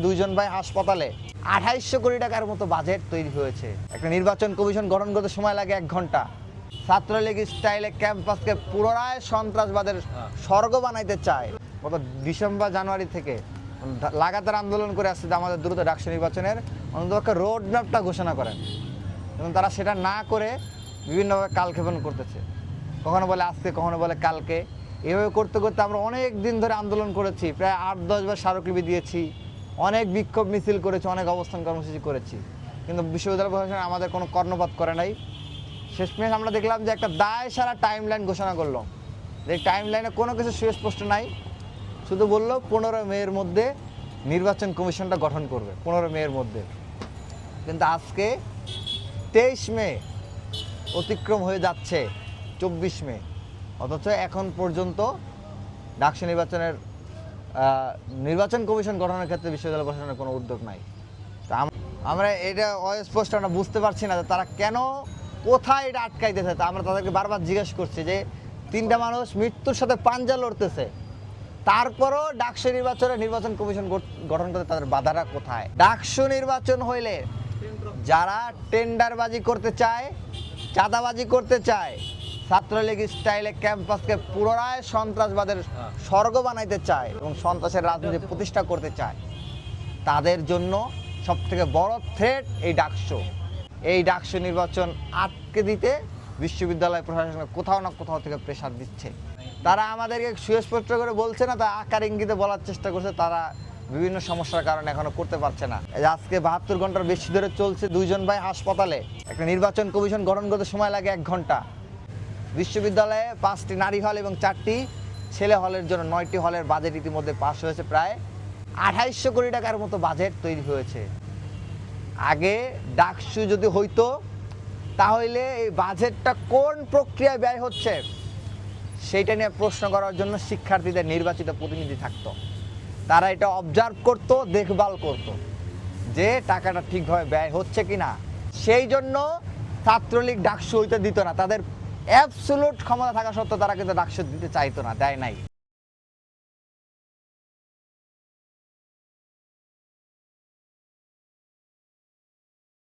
দুইজন ভাই হাসপাতালে ২৮০০ কোটি টাকার মতো বাজেট তৈরি হয়েছে। একটা নির্বাচন কমিশন গঠন করতে সময় লাগে ১ ঘন্টা। ছাত্রলীগ স্টাইলে ক্যাম্পাসকে পুনরায় সন্ত্রাসবাদের স্বর্গ বানাইতে চায়। গত ডিসেম্বর জানুয়ারি থেকে লাগাতার আন্দোলন করে আসছে যে আমাদের দ্রুত ডাকসু নির্বাচনের অন্তত রোড ম্যাপটা ঘোষণা করেন, এবং তারা সেটা না করে বিভিন্নভাবে কালক্ষেপণ করতেছে। কখনো বলে আজকে, কখনো বলে কালকে। এভাবে করতে করতে আমরা অনেক দিন ধরে আন্দোলন করেছি, প্রায় ৮-১০ বার স্মারকলিপি দিয়েছি, অনেক বিক্ষোভ মিছিল করেছি, অনেক অবস্থান কর্মসূচি করেছি, কিন্তু বিশ্ববিদ্যালয় প্রশাসন আমাদের কোনো কর্ণপাত করে নাই। শেষমেশ আমরা দেখলাম যে একটা দায় সারা টাইম লাইন ঘোষণা করলো, যে টাইম লাইনে কোনো কিছু সুস্পষ্ট নাই, শুধু বললো ১৫ মের মধ্যে নির্বাচন কমিশনটা গঠন করবে, ১৫ মের মধ্যে। কিন্তু আজকে ২৩ মে অতিক্রম হয়ে যাচ্ছে, ২৪ মে, অথচ এখন পর্যন্ত ডাকসু নির্বাচন কমিশন গঠনের ক্ষেত্রে বিশ্ববিদ্যালয় প্রশাসনের কোনো উদ্যোগ নাই। তা আমরা এটা অস্পষ্ট আমরা বুঝতে পারছি না যে তারা কেন, কোথায় এটা আটকাইতেছে। তা আমরা তাদেরকে বারবার জিজ্ঞেস করছি যে ৩টা মানুষ মৃত্যুর সাথে পাঞ্জা লড়তেছে, তারপরও ডাকসু নির্বাচন কমিশন গঠন করতে তাদের বাধাটা কোথায়? ডাকসু নির্বাচন হইলে যারা টেন্ডারবাজি করতে চায়, চাঁদাবাজি করতে চায়, ছাত্রলীগ স্টাইলে ক্যাম্পাসকে পুনরায় সন্ত্রাসবাদের স্বর্গ বানাইতে চায় এবং সন্ত্রাসের রাজনীতি প্রতিষ্ঠা করতে চায়, তাদের জন্য সবথেকে বড় থ্রেট এই ডাকসু নির্বাচন আটকে দিতে বিশ্ববিদ্যালয় প্রশাসন কোথাও না কোথাও থেকে প্রেসার দিচ্ছে। তারা আমাদেরকে সুস্পষ্ট করে বলছে না, তা আকার ইঙ্গিতে বলার চেষ্টা করছে। তারা বিভিন্ন সমস্যার কারণে এখনো করতে পারছে না। আজকে ৭২ ঘন্টার বেশি ধরে চলছে দুইজন ভাই হাসপাতালে। একটা নির্বাচন কমিশন গঠন করতে সময় লাগে ১ ঘন্টা। বিশ্ববিদ্যালয়ে ৫টি নারী হল এবং ৪টি ছেলে হলের জন্য ৯টি হলের বাজেট ইতিমধ্যে পাস হয়েছে। প্রায় ২৮০০ কোটি টাকার মতো বাজেট তৈরি হয়েছে। আগে ডাকসু যদি হইতো তাহলে এই বাজেটটা কোন প্রক্রিয়ায় ব্যয় হচ্ছে সেইটা নিয়ে প্রশ্ন করার জন্য শিক্ষার্থীদের নির্বাচিত প্রতিনিধি থাকতো। তারা এটা অবজার্ভ করতো, দেখভাল করতো যে টাকাটা ঠিকভাবে ব্যয় হচ্ছে কিনা। সেই জন্য ছাত্রলীগ ডাকসু হইতে দিত না। তাদের অ্যাবসোলুট ক্ষমতা থাকা সত্ত্বেও তারা কিন্তু ডাকসু দিতে চাইতো না, দেয় নাই।